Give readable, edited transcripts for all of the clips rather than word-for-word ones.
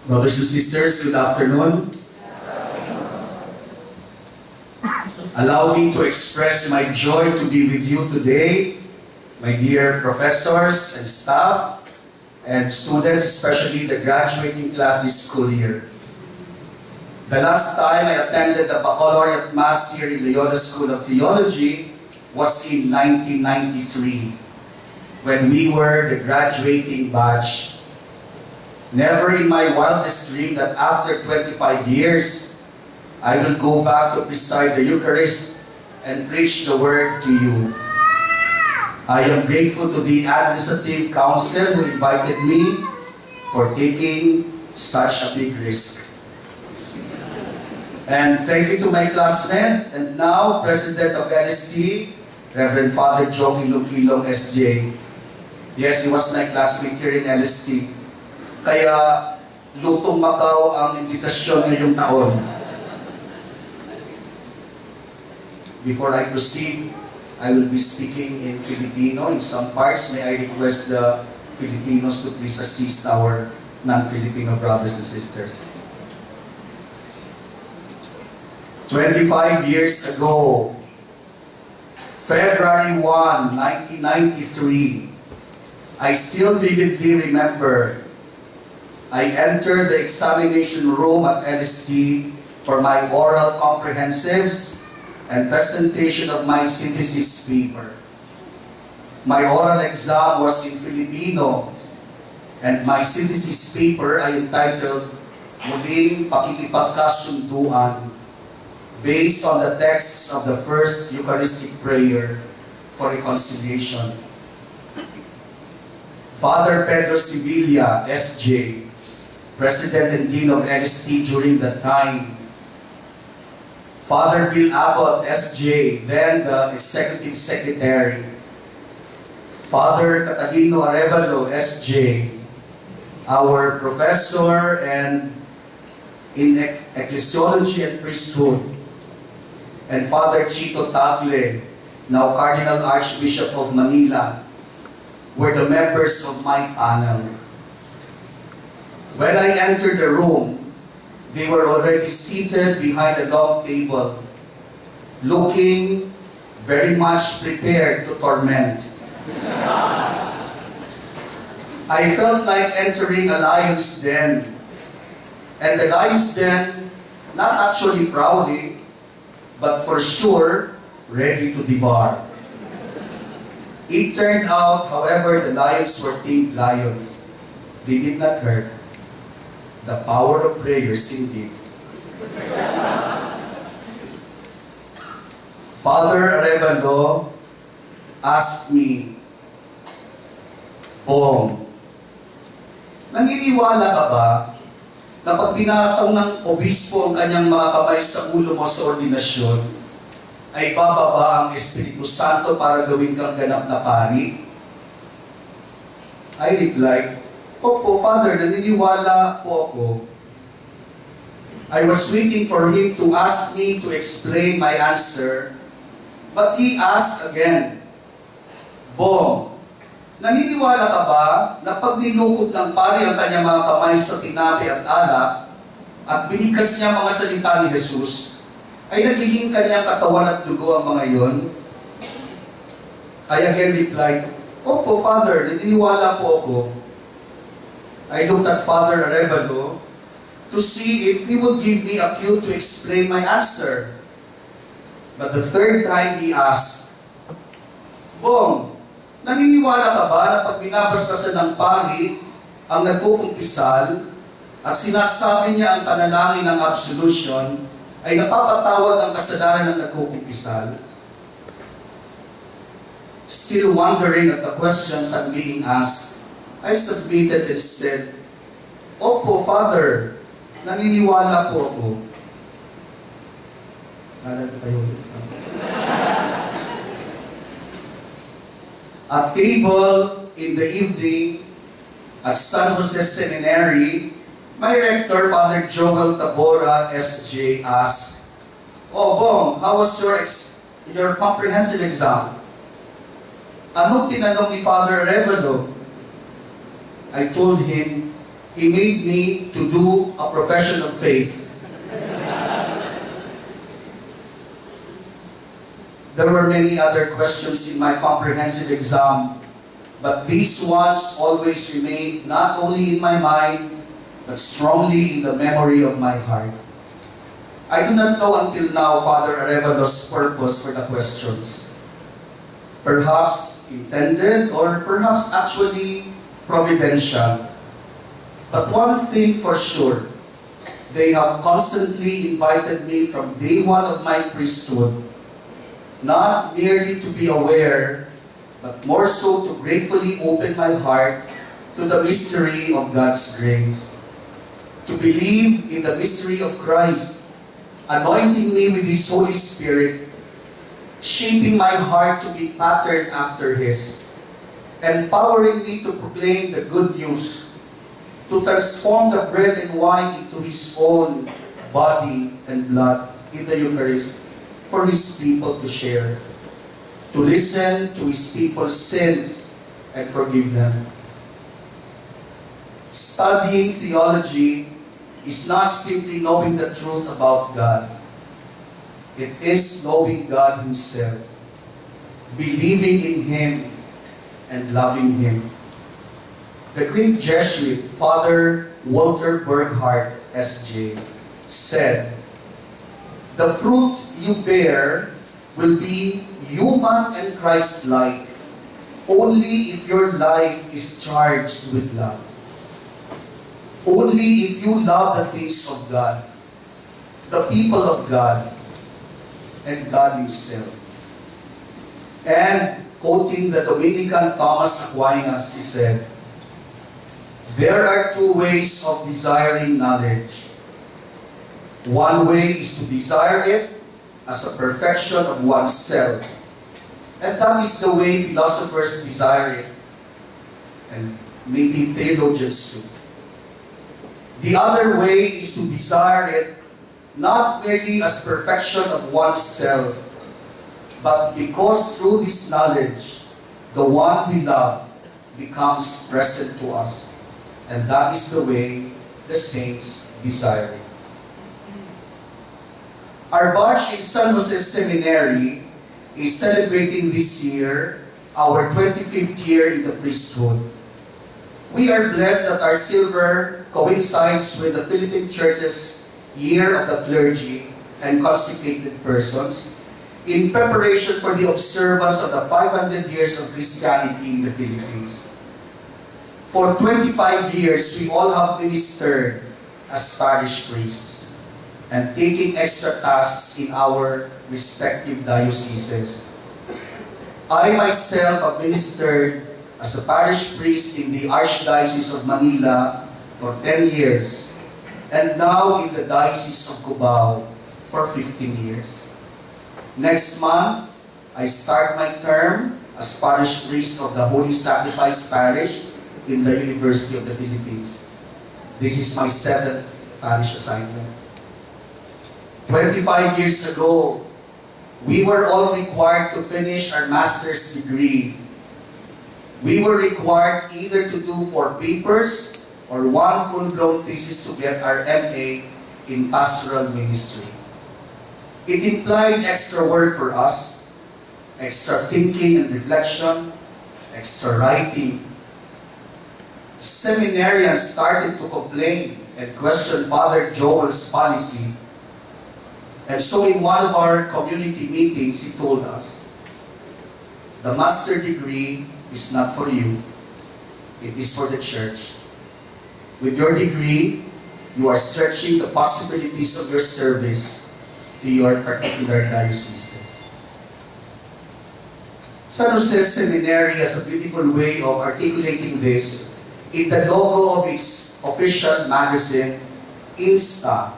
Brothers and sisters, good afternoon. Allow me to express my joy to be with you today, my dear professors and staff, and students, especially the graduating class this school year. The last time I attended the baccalaureate mass here in Loyola School of Theology was in 1993, when we were the graduating batch. Never in my wildest dream that after 25 years, I will go back to preside the Eucharist and preach the Word to you. I am grateful to the Administrative Council who invited me for taking such a big risk. And thank you to my classmate and now President of LST, Reverend Father Joe Kilong SJ. Yes, he was my classmate here in LST. Kaya lutong Macau ang imbitasyon ngayong taon. Before I proceed, I will be speaking in Filipino. In some parts, may I request the Filipinos to please assist our non-Filipino brothers and sisters. 25 years ago, February 1, 1993, I still vividly remember I entered the examination room at LST for my oral comprehensives and presentation of my synthesis paper. My oral exam was in Filipino, and my synthesis paper I entitled Muling Pakikipagkasunduan, based on the texts of the first Eucharistic prayer for reconciliation. Father Pedro Sibilia, SJ, President and Dean of LST during that time, Father Bill Abbott, SJ, then the Executive Secretary, Father Catalino Arevalo, SJ, our professor and in Ecclesiology and Priesthood, and Father Chito Tagle, now Cardinal Archbishop of Manila, were the members of my panel. When I entered the room, they were already seated behind a long table, looking very much prepared to torment. I felt like entering a lion's den, and the lion's den, not actually prowling, but for sure, ready to devour. It turned out, however, the lions were tamed lions. They did not hurt. The power of prayers indeed. Father Arevalo asked me, Bong, naniniwala ka ba na pag pinataw ng obispo ang kanyang mga kamay sa ulo mo sa ordinasyon, ay bababa ang Espiritu Santo para gawin kang ganap na pari? I replied, Opo, Father, naniniwala po ako. I was waiting for him to ask me to explain my answer, but he asked again, Bong, naniniwala ka ba na pag nilukot ng pari ang kanyang mga kamay sa tinapi at alak, at binigkas niya mga salita ni Jesus, ay nagiging kanyang katawan at dugo ang mga iyon? I again replied, Opo, Father, naniniwala po ako. I looked at Father Arevalo to see if he would give me a cue to explain my answer. But the third time he asked, Bong, naniniwala ka ba na pag binabasbasan ng pari ang nagkukumpisal at sinasabi niya ang panalangin ng absolution, ay napapatawad ang kasalanan ng nagkukumpisal? Still wondering at the questions I'm being asked, I submitted and said, Opo, Father, naniniwala po ako. Nalala kayo. At table in the evening at San Jose Seminary, my rector, Father Joel Tabora, SJ, asked, Oh, Bong, how was your comprehensive exam? Anong tinanong ni Father Arevalo? I told him, He made me to do a profession of faith. There were many other questions in my comprehensive exam, but these ones always remained not only in my mind, but strongly in the memory of my heart. I do not know until now Father Arevalos' purpose for the questions. Perhaps intended or perhaps actually providential. But one thing for sure, they have constantly invited me from day one of my priesthood, not merely to be aware, but more so to gratefully open my heart to the mystery of God's grace. To believe in the mystery of Christ, anointing me with His Holy Spirit, shaping my heart to be patterned after His, empowering me to proclaim the good news, to transform the bread and wine into His own body and blood in the Eucharist for His people to share, to listen to His people's sins and forgive them. Studying theology is not simply knowing the truth about God. It is knowing God Himself, believing in Him, and loving Him. The great Jesuit, Father Walter Burghardt, S.J., said, "The fruit you bear will be human and Christ-like only if your life is charged with love. Only if you love the things of God, the people of God, and God Himself." And quoting the Dominican Thomas Aquinas, he said, "There are two ways of desiring knowledge. One way is to desire it as a perfection of oneself, and that is the way philosophers desire it, and maybe theologians too. The other way is to desire it not merely as perfection of oneself, but because through this knowledge, the one we love becomes present to us. And that is the way the saints desire it." Our batch in San Jose Seminary is celebrating this year our 25th year in the priesthood. We are blessed that our silver coincides with the Philippine Church's Year of the Clergy and Consecrated Persons in preparation for the observance of the 500 years of Christianity in the Philippines. For 25 years, we all have ministered as parish priests and taking extra tasks in our respective dioceses. I myself have ministered as a parish priest in the Archdiocese of Manila for 10 years, and now in the Diocese of Cubao for 15 years. Next month, I start my term as parish priest of the Holy Sacrifice Parish in the University of the Philippines. This is my 7th parish assignment. 25 years ago, we were all required to finish our master's degree. We were required either to do 4 papers or 1 full-blown thesis to get our MA in pastoral ministry. It implied extra work for us, extra thinking and reflection, extra writing. Seminarians started to complain and question Father Joel's policy. And so in one of our community meetings, he told us, "The master degree is not for you, it is for the church. With your degree, you are stretching the possibilities of your service to your particular dioceses." San Jose Seminary has a beautiful way of articulating this in the logo of its official magazine, Insta.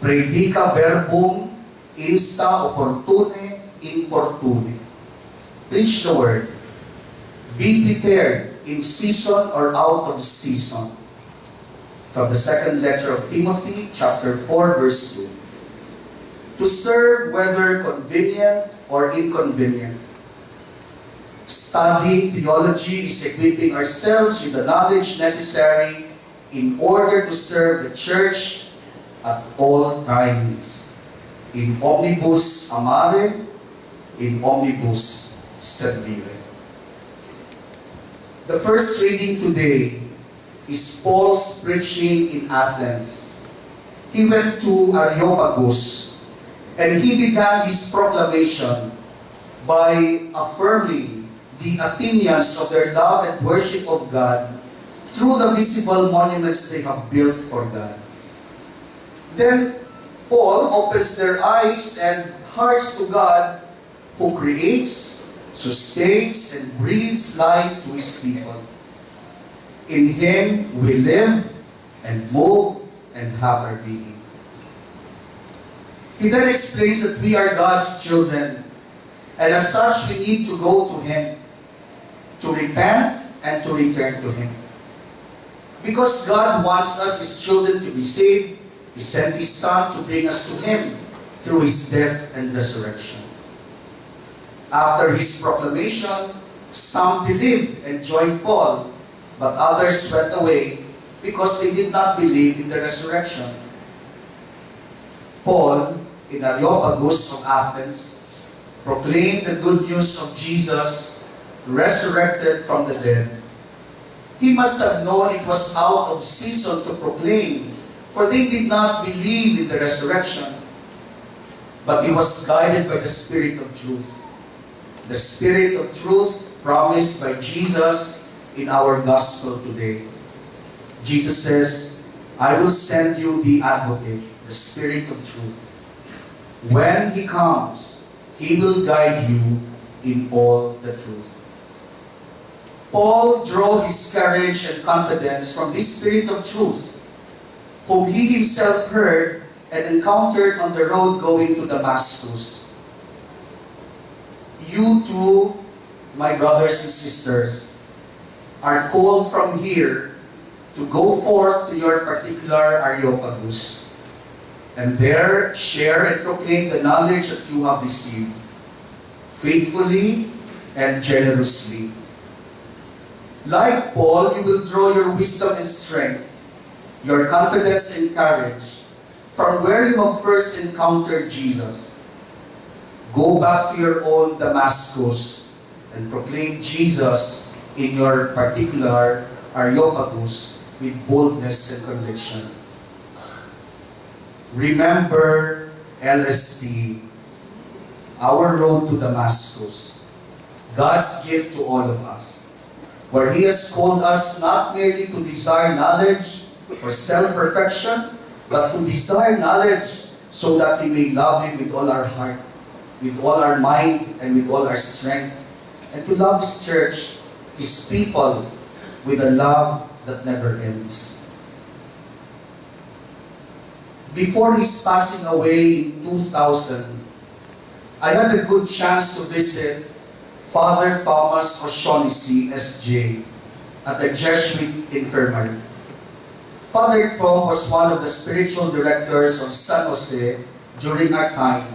Predica verbum insta opportune importune. Preach the word. Be prepared in season or out of season. From the second letter of Timothy, chapter 4, verse 2. To serve whether convenient or inconvenient. Studying theology is equipping ourselves with the knowledge necessary in order to serve the church at all times. In omnibus amare, in omnibus servire. The first reading today is Paul's preaching in Athens. He went to Areopagus and he began his proclamation by affirming the Athenians of their love and worship of God through the visible monuments they have built for God. Then Paul opens their eyes and hearts to God who creates, sustains, and breathes life to His people. In Him we live and move and have our being. He then explains that we are God's children, and as such we need to go to Him, to repent and to return to Him. Because God wants us, His children, to be saved, He sent His Son to bring us to Him through His death and resurrection. After His proclamation, some believed and joined Paul, but others went away because they did not believe in the resurrection. Paul, in Areopagus of Athens, proclaimed the good news of Jesus, resurrected from the dead. He must have known it was out of season to proclaim, for they did not believe in the resurrection. But he was guided by the Spirit of truth. The Spirit of truth promised by Jesus in our gospel today. Jesus says, I will send you the advocate, the Spirit of truth. When He comes, He will guide you in all the truth. Paul drew his courage and confidence from this Spirit of truth, whom he himself heard and encountered on the road going to Damascus. You too, my brothers and sisters, are called from here to go forth to your particular Areopagus, and there share and proclaim the knowledge that you have received, faithfully and generously. Like Paul, you will draw your wisdom and strength, your confidence and courage from where you have first encountered Jesus. Go back to your own Damascus and proclaim Jesus in your particular Areopagus with boldness and conviction. Remember LST, our road to Damascus, God's gift to all of us, where He has called us not merely to desire knowledge for self-perfection, but to desire knowledge so that we may love Him with all our heart, with all our mind, and with all our strength, and to love His church, His people, with a love that never ends. Before His passing away in 2000, I had a good chance to visit Father Thomas O'Shaughnessy, S.J., at the Jesuit Infirmary. Father Tom was one of the spiritual directors of San Jose during our time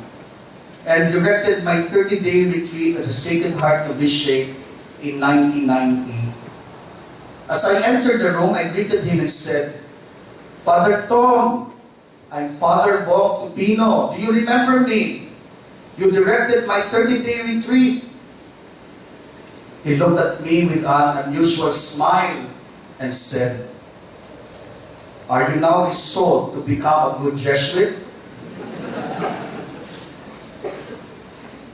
and directed my 30-day retreat at the Sacred Heart Novitiate in 1990. As I entered the room, I greeted him and said, Father Tom, I'm Father Bong Tupino. Do you remember me? You directed my 30-day retreat. He looked at me with an unusual smile and said, Are you now resolved to become a good Jesuit?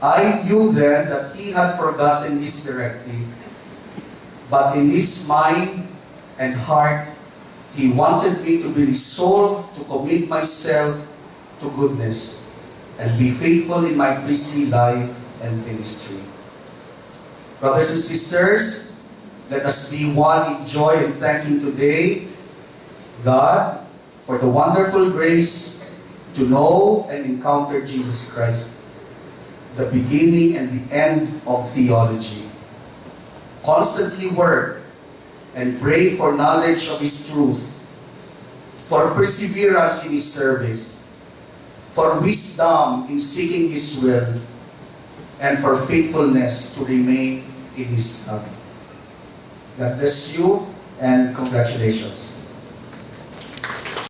I knew then that he had forgotten his directive, but in his mind and heart, he wanted me to be resolved to commit myself to goodness and be faithful in my priestly life and ministry. Brothers and sisters, let us be one in joy and thanking today God for the wonderful grace to know and encounter Jesus Christ, the beginning and the end of theology. Constantly work and pray for knowledge of His truth, for perseverance in His service, for wisdom in seeking His will, and for faithfulness to remain in his staff. God bless you and congratulations.